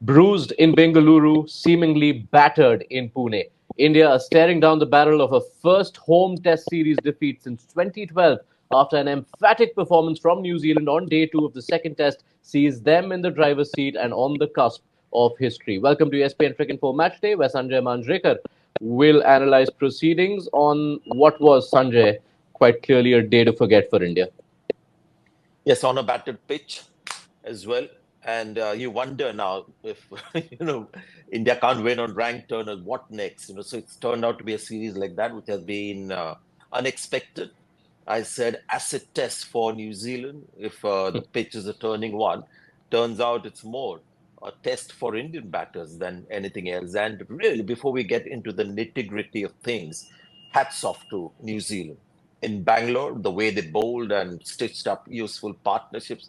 Bruised in Bengaluru, seemingly battered in Pune. India are staring down the barrel of a first home Test series defeat since 2012 after an emphatic performance from New Zealand on day two of the second Test sees them in the driver's seat and on the cusp of history. Welcome to ESPN Cricinfo Match Day, where Sanjay Manjrekar will analyze proceedings on what was, Sanjay, quite clearly a day to forget for India. Yes, on a battered pitch as well. And you wonder now if, India can't win on ranked turners, what next? So it's turned out to be a series like that, which has been unexpected. I said acid test for New Zealand if the pitch is a turning one. Turns out it's more a test for Indian batters than anything else. And really, before we get into the nitty-gritty of things, hats off to New Zealand. In Bangalore, the way they bowled and stitched up useful partnerships.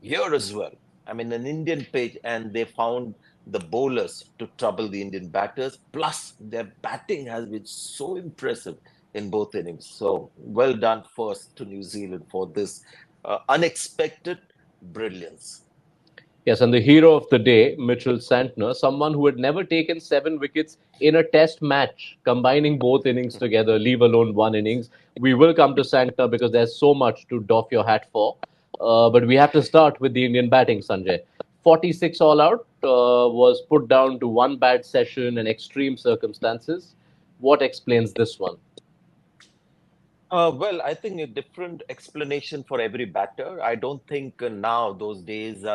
Here as well. I mean, an Indian pitch, and they found the bowlers to trouble the Indian batters. Plus, their batting has been so impressive in both innings. So well done first to New Zealand for this unexpected brilliance. Yes, and the hero of the day, Mitchell Santner, someone who had never taken 7 wickets in a test match, combining both innings together, leave alone one innings. We will come to Santner because there's so much to doff your hat for. But we have to start with the Indian batting, Sanjay. 46 all out was put down to one bad session and extreme circumstances. What explains this one? Well, I think a different explanation for every batter. I don't think now those days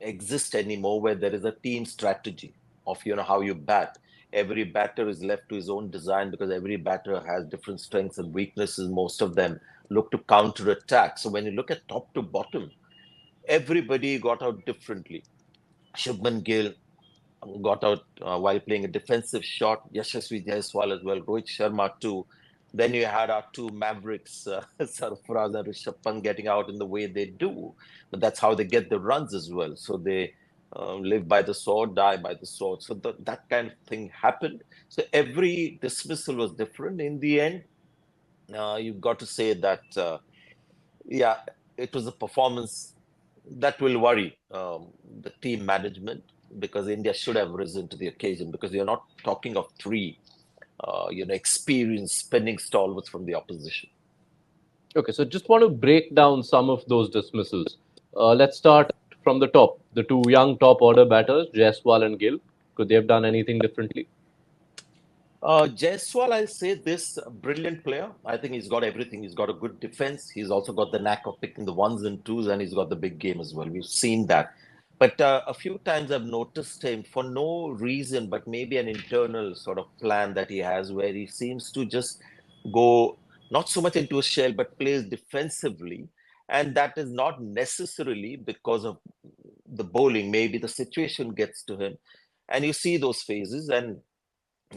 exist anymore where there is a team strategy of how you bat. Every batter is left to his own design because every batter has different strengths and weaknesses. Most of them look to counter attack. So when you look at top to bottom, everybody got out differently. Shubman Gill got out while playing a defensive shot. Yashasvi Jaiswal as well. Rohit Sharma too. Then you had our two mavericks, Sarfaraz and Rishabh, getting out in the way they do. But that's how they get the runs as well. So they live by the sword, die by the sword. So that kind of thing happened. So every dismissal was different. In the end, you've got to say that, yeah, it was a performance that will worry the team management because India should have risen to the occasion because you're not talking of three, experienced spinning stalwarts from the opposition. Okay, so just want to break down some of those dismissals. Let's start from the top. The two young top order batters, Jaiswal and Gill. Could they have done anything differently? Jaiswal, I'll say this brilliant player. I think he's got everything. He's got a good defense. He's also got the knack of picking the ones and twos, and he's got the big game as well. We've seen that. But a few times I've noticed him for no reason, but maybe an internal sort of plan that he has where he seems to just go not so much into a shell, but plays defensively. And that is not necessarily because of the bowling. Maybe the situation gets to him. And you see those phases. And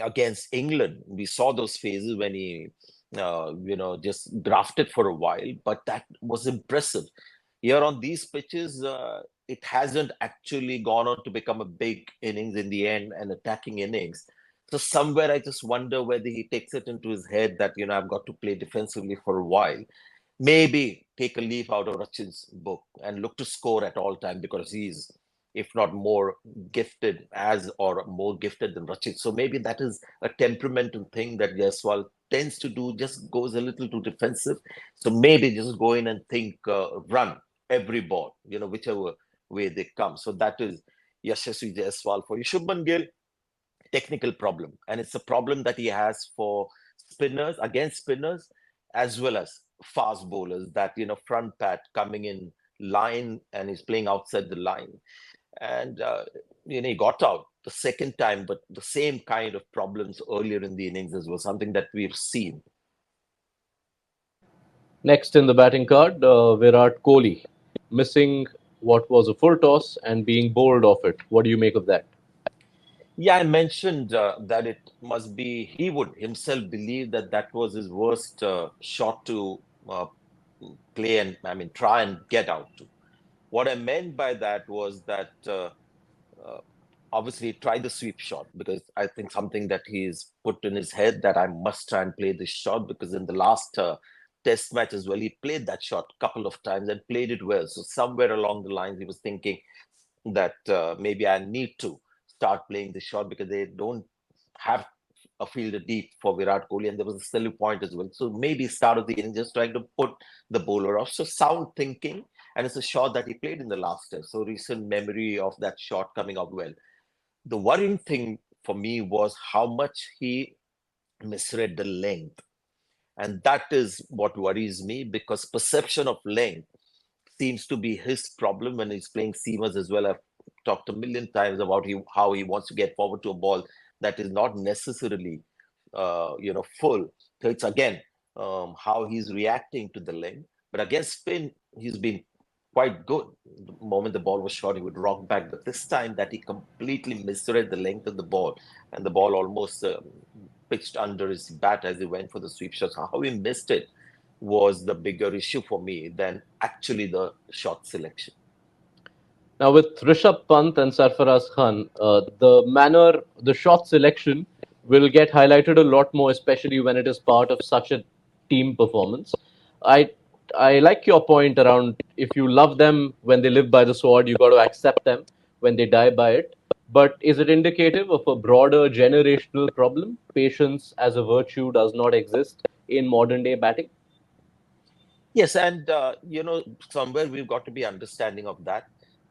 against England, we saw those phases when he, just grafted for a while, but that was impressive. Here on these pitches, it hasn't actually gone on to become a big innings in the end, an attacking innings. So somewhere I just wonder whether he takes it into his head that, I've got to play defensively for a while. Maybe take a leaf out of Rachin's book and look to score at all time because he's, if not more gifted as or more gifted than Rachin. So maybe that is a temperamental thing that Jaiswal tends to do, just goes a little too defensive. So maybe just go in and think, run every ball, whichever way they come. So that is Yashasvi Jaiswal for you. Shubman Gill, technical problem. And it's a problem that he has for spinners, against spinners, as well as fast bowlers that, front pat coming in line and he's playing outside the line. And, he got out the second time, but the same kind of problems earlier in the innings as well, something that we've seen. Next in the batting card, Virat Kohli, missing what was a full toss and being bowled off it. What do you make of that? Yeah, I mentioned that it must be, he would himself believe that that was his worst shot to play and, try and get out to. What I meant by that was that obviously try the sweep shot because I think something that he's put in his head that I must try and play this shot because in the last test match as well, he played that shot a couple of times and played it well. So somewhere along the lines, he was thinking that maybe I need to start playing the shot because they don't have a fielder deep for Virat Kohli, and there was a silly point as well. So maybe start of the inning just trying to put the bowler off. So sound thinking, and it's a shot that he played in the last test. So recent memory of that shot coming out well. The worrying thing for me was how much he misread the length. And that is what worries me because perception of length seems to be his problem when he's playing seamers as well. I've talked a million times about how he wants to get forward to a ball that is not necessarily, full. So it's again how he's reacting to the length. But against spin, he's been quite good. The moment the ball was short, he would rock back. But this time that he completely misread the length of the ball and the ball almost pitched under his bat as he went for the sweep shots. How he missed it was the bigger issue for me than actually the shot selection. Now, with Rishabh Pant and Sarfaraz Khan, the shot selection will get highlighted a lot more, especially when it is part of such a team performance. I I like your point around if you love them when they live by the sword, you got to accept them when they die by it. But is it indicative of a broader generational problem? Patience as a virtue does not exist in modern day batting. Yes, and somewhere we've got to be understanding of that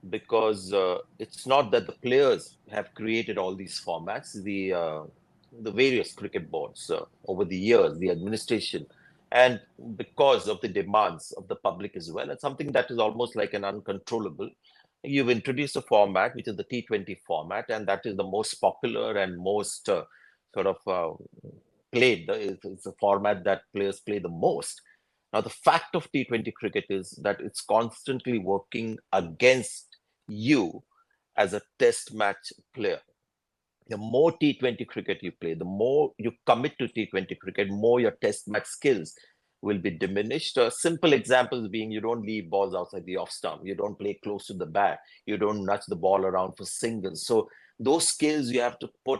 because it's not that the players have created all these formats. The various cricket boards over the years, the administration, and because of the demands of the public as well, and something that is almost like an uncontrollable. You've introduced a format which is the T20 format, and that is the most popular and most sort of played. It's a format that players play the most. Now, the fact of T20 cricket is that it's constantly working against you as a test match player. The more T20 cricket you play, the more you commit to T20 cricket, more your test match skills will be diminished. Simple examples being you don't leave balls outside the off stump, you don't play close to the bat, you don't nudge the ball around for singles. So those skills you have to put,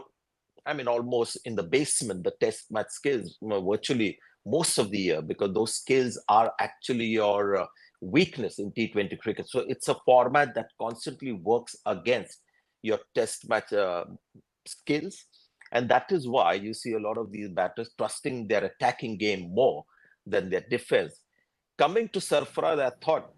almost in the basement, the test match skills, virtually most of the year, because those skills are actually your weakness in T20 cricket. So it's a format that constantly works against your test match skills. And that is why you see a lot of these batters trusting their attacking game more than their defense. Coming to Sarfaraz, I thought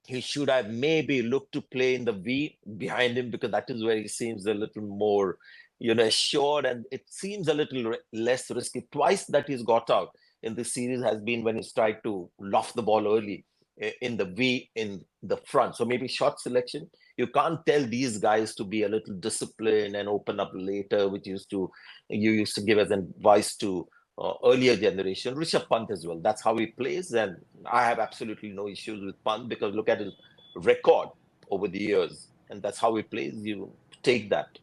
he should have maybe looked to play in the V behind him because that is where he seems a little more, assured, and it seems a little less risky. Twice that he's got out in this series has been when he's tried to loft the ball early in the V in the front. So maybe shot selection. You can't tell these guys to be a little disciplined and open up later, which you used to give as advice to earlier generation. Rishabh Pant as well. That's how he plays, and I have absolutely no issues with Pant because look at his record over the years, and that's how he plays. You take that.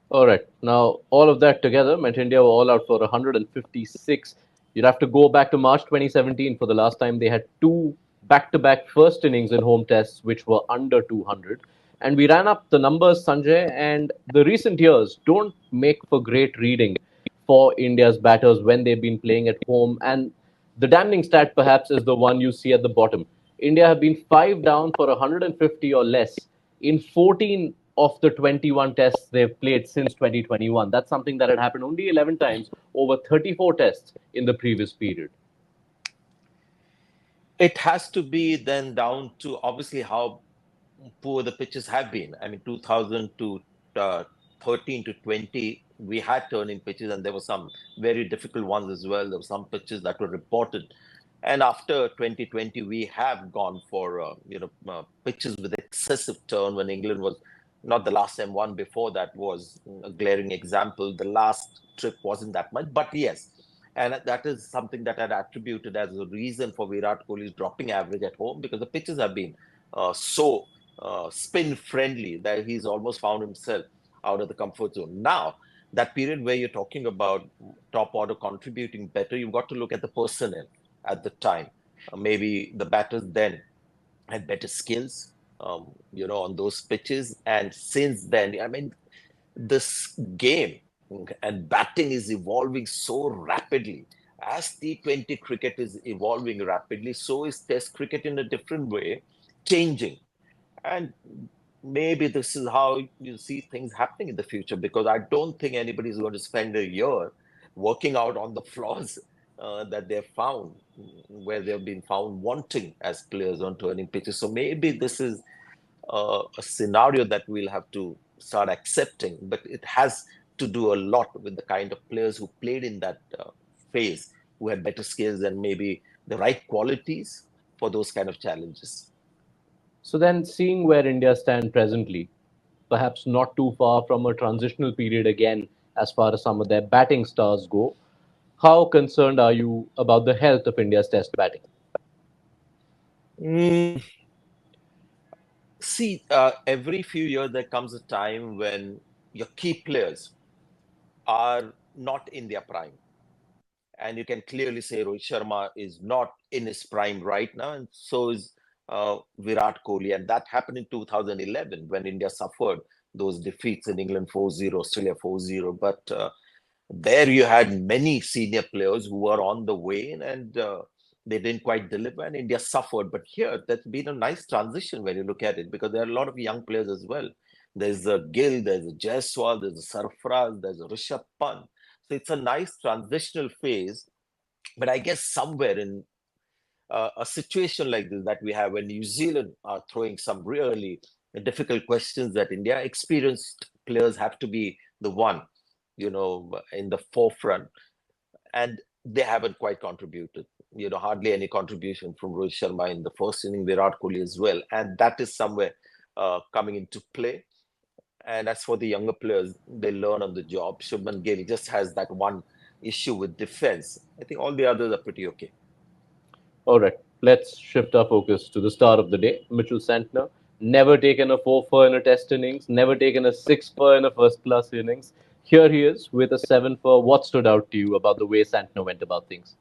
All right. Now, all of that together meant India were all out for 156. You'd have to go back to March 2017 for the last time they had two back to back first innings in home tests, which were under 200. And we ran up the numbers, Sanjay, and the recent years don't make for great reading for India's batters when they've been playing at home. And the damning stat, perhaps, is the one you see at the bottom. India have been five down for 150 or less in 14 of the 21 tests they've played since 2021. That's something that had happened only 11 times over 34 tests in the previous period. It has to be then down to obviously how poor the pitches have been. 2000 to 13 to 20, we had turning pitches, and there were some very difficult ones as well. There were some pitches that were reported. And after 2020, we have gone for pitches with excessive turn when England was not the last time. One before that was a glaring example. The last trip wasn't that much, but yes. And that is something that I'd attributed as a reason for Virat Kohli's dropping average at home because the pitches have been so spin friendly that he's almost found himself out of the comfort zone. Now, that period where you're talking about top order contributing better, you've got to look at the personnel at the time. Maybe the batters then had better skills, on those pitches. And since then, this game and batting is evolving so rapidly. As T20 cricket is evolving rapidly, so is Test cricket in a different way, changing. And maybe this is how you see things happening in the future, because I don't think anybody's going to spend a year working out on the flaws that they've found, where they've been found wanting as players on turning pitches. So maybe this is a scenario that we'll have to start accepting, but it has to do a lot with the kind of players who played in that phase, who had better skills and maybe the right qualities for those kind of challenges. So then, seeing where India stand presently, perhaps not too far from a transitional period again as far as some of their batting stars go, how concerned are you about the health of India's test batting? Mm, See, every few years there comes a time when your key players are not in their prime. And you can clearly say Rohit Sharma is not in his prime right now, and so is Virat Kohli. And that happened in 2011 when India suffered those defeats in England 4-0, Australia 4-0. But there you had many senior players who were on the wane, and they didn't quite deliver, and India suffered. But here, that's been a nice transition when you look at it, because there are a lot of young players as well. There's a Gill, there's a Jaiswal, there's a Sarfaraz, there's a Rishabh Pant. So it's a nice transitional phase. But I guess somewhere in a situation like this that we have, when New Zealand are throwing some really difficult questions that India, experienced players have to be the one, in the forefront, and they haven't quite contributed. Hardly any contribution from Rohit Sharma in the first inning, Virat Kohli as well, and that is somewhere coming into play. And as for the younger players, they learn on the job. Shubman Gill just has that one issue with defense. I think all the others are pretty okay. All right, let's shift our focus to the star of the day, Mitchell Santner. Never taken a 4 for in a test innings, never taken a 6 for in a first class innings. Here he is with a 7 for. What stood out to you about the way Santner went about things?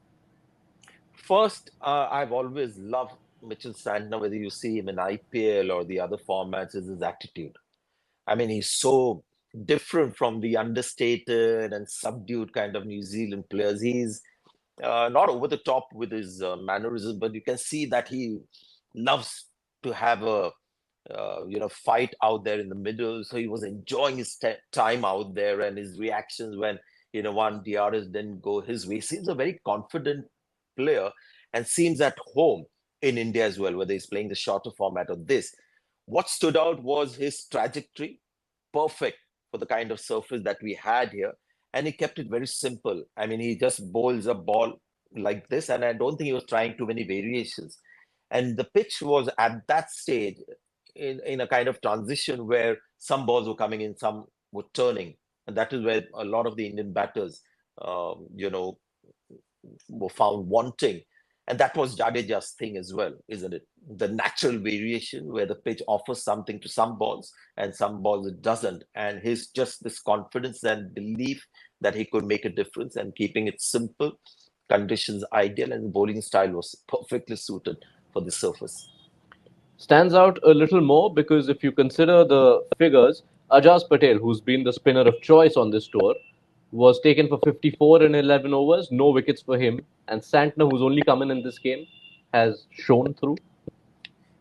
First, I've always loved Mitchell Santner, whether you see him in IPL or the other formats, is his attitude. I mean, he's so different from the understated and subdued kind of New Zealand players. He's not over the top with his mannerisms, but you can see that he loves to have a fight out there in the middle. So he was enjoying his time out there, and his reactions when one DRS didn't go his way. He seems a very confident player and seems at home in India as well, whether he's playing the shorter format or this. What stood out was his trajectory, perfect for the kind of surface that we had here. And he kept it very simple. I mean, he just bowls a ball like this, and I don't think he was trying too many variations. And the pitch was at that stage in a kind of transition where some balls were coming in, some were turning. And that is where a lot of the Indian batters, um, you know, were found wanting. And that was Jadeja's thing as well, isn't it? The natural variation where the pitch offers something to some balls and some balls it doesn't. And his just this confidence and belief that he could make a difference and keeping it simple, conditions ideal, and the bowling style was perfectly suited for the surface. Stands out a little more because if you consider the figures, Ajaz Patel, who's been the spinner of choice on this tour, was taken for 54 in 11 overs, no wickets for him. And Santner, who's only come in this game, has shown through.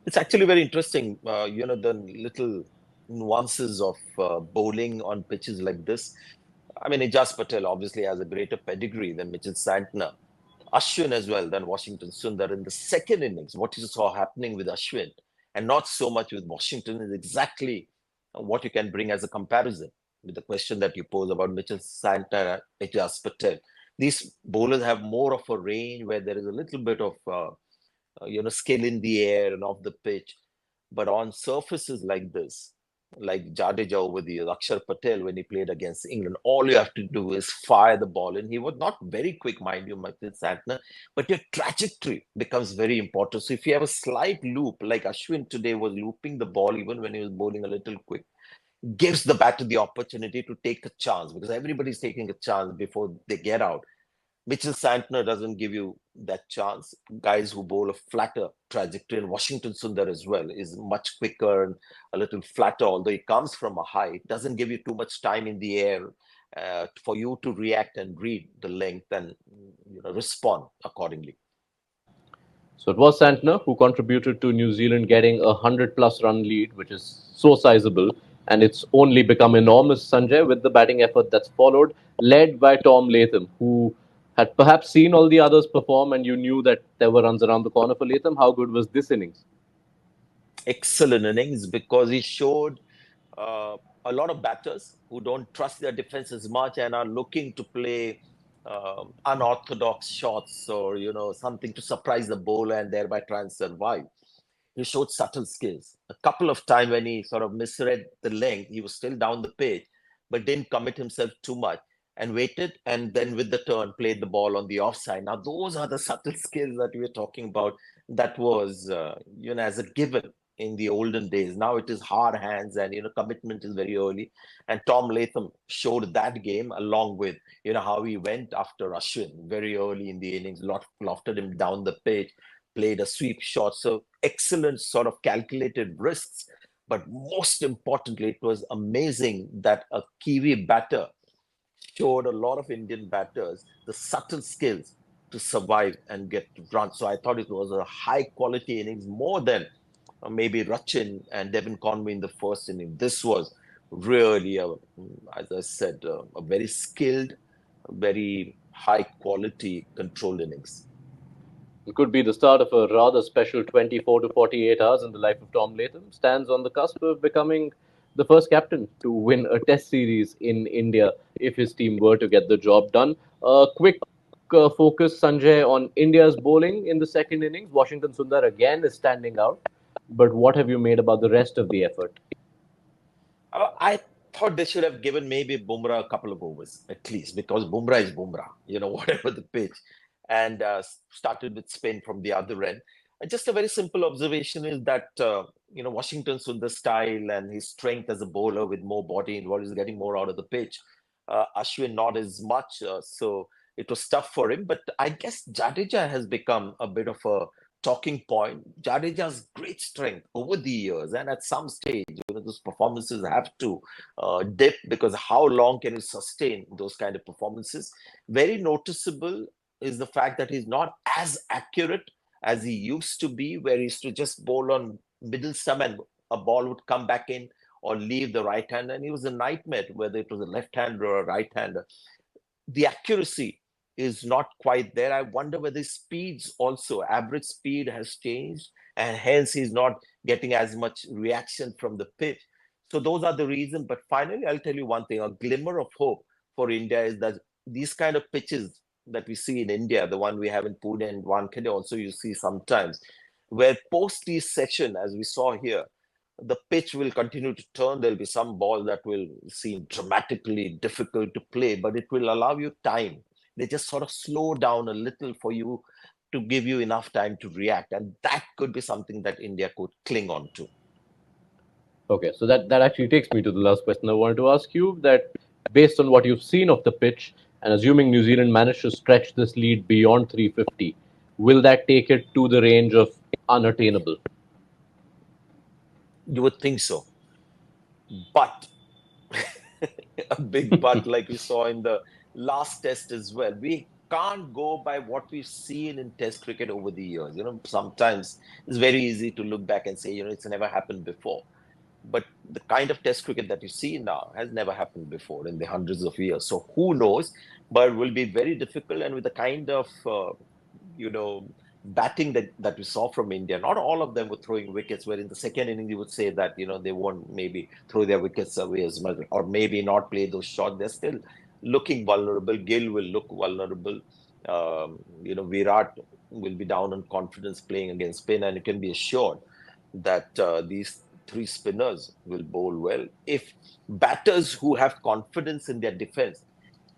It's actually very interesting, the little nuances of bowling on pitches like this. I mean, Ijaz Patel obviously has a greater pedigree than Mitchell Santner. Ashwin as well than Washington Sundar in the second innings. What you saw happening with Ashwin and not so much with Washington is exactly what you can bring as a comparison with the question that you pose about Mitchell Santner and Ijaz Patel. These bowlers have more of a range where there is a little bit of skill in the air and off the pitch. But on surfaces like this, like Jadeja over the years, Akshar Patel when he played against England, all you have to do is fire the ball. And he was not very quick, mind you, Michael Santner, but your trajectory becomes very important. So if you have a slight loop, like Ashwin today was looping the ball even when he was bowling a little quick, gives the batter the opportunity to take a chance because everybody's taking a chance before they get out. Mitchell Santner doesn't give you that chance. Guys who bowl a flatter trajectory, and Washington Sundar as well is much quicker and a little flatter, although he comes from a high. It doesn't give you too much time in the air for you to react and read the length and respond accordingly. So it was Santner who contributed to New Zealand getting a 100 plus run lead, which is so sizable, and it's only become enormous, Sanjay, with the batting effort that's followed, led by Tom Latham, who had perhaps seen all the others perform, and you knew that there were runs around the corner for Latham. How good was this innings? Excellent innings because he showed uh, a lot of batters who don't trust their defense as much and are looking to play unorthodox shots or something to surprise the bowler and thereby try and survive. He showed subtle skills. A couple of times when he sort of misread the length, he was still down the pitch, but didn't commit himself too much and waited. And then with the turn, played the ball on the offside. Now, those are the subtle skills that we were talking about. That was, as a given in the olden days. Now it is hard hands and, commitment is very early. And Tom Latham showed that game along with, how he went after Ashwin very early in the innings, lofted him down the pitch, played a sweep shot. So excellent sort of calculated risks. But most importantly, it was amazing that a Kiwi batter showed a lot of Indian batters the subtle skills to survive and get runs. So I thought it was a high quality innings, more than maybe Rachin and Devin Conway in the first inning. This was really, as I said, a very skilled, very high quality controlled innings. It could be the start of a rather special 24 to 48 hours in the life of Tom Latham. Stands on the cusp of becoming the first captain to win a test series in India if his team were to get the job done. A quick focus, Sanjay, on India's bowling in the second innings. Washington Sundar again is standing out. But what have you made about the rest of the effort? I thought they should have given maybe Bumrah a couple of overs at least because Bumrah is Bumrah, whatever the pitch, and started with spin from the other end. Just a very simple observation is that, Washington Sundar's style and his strength as a bowler with more body involved is getting more out of the pitch. Ashwin not as much, so it was tough for him. But I guess Jadeja has become a bit of a talking point. Jadeja's great strength over the years, and at some stage, those performances have to dip because how long can you sustain those kind of performances? Very noticeable is the fact that he's not as accurate as he used to be, where he used to just bowl on middle stump and a ball would come back in or leave the right hand, and he was a nightmare, whether it was a left hander or a right hander. The accuracy is not quite there. I wonder whether his speeds also, average speed has changed, and hence he's not getting as much reaction from the pitch. So those are the reasons. But finally, I'll tell you one thing: a glimmer of hope for India is that these kind of pitches that we see in India, the one we have in Pune and Wankhede, also you see sometimes, where post these session, as we saw here, the pitch will continue to turn. There'll be some ball that will seem dramatically difficult to play, but it will allow you time. They just sort of slow down a little for you to give you enough time to react. And that could be something that India could cling on to. Okay, so that actually takes me to the last question I wanted to ask you. That based on what you've seen of the pitch, and assuming New Zealand managed to stretch this lead beyond 350, will that take it to the range of unattainable? You would think so. But a big but, like we saw in the last test as well. We can't go by what we've seen in test cricket over the years. Sometimes it's very easy to look back and say, it's never happened before. But the kind of test cricket that you see now has never happened before in the hundreds of years. So who knows? But it will be very difficult. And with the kind of, batting that we saw from India, not all of them were throwing wickets, where in the second inning you would say that, they won't maybe throw their wickets away as much or maybe not play those shots. They're still looking vulnerable. Gill will look vulnerable. Virat will be down on confidence playing against spin, and you can be assured that these three spinners will bowl well. If batters who have confidence in their defense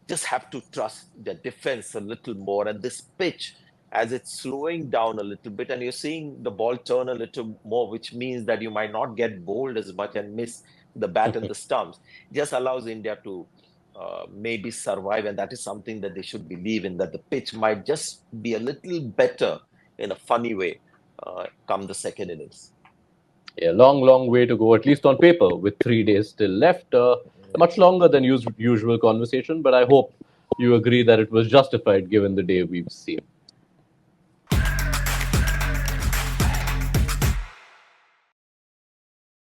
just have to trust their defense a little more, and this pitch, as it's slowing down a little bit, and you're seeing the ball turn a little more, which means that you might not get bowled as much and miss the bat and the stumps, just allows India to maybe survive. And that is something that they should believe in, that the pitch might just be a little better in a funny way come the second innings. Yeah, long, long way to go, at least on paper, with 3 days still left. Much longer than usual conversation, but I hope you agree that it was justified given the day we've seen.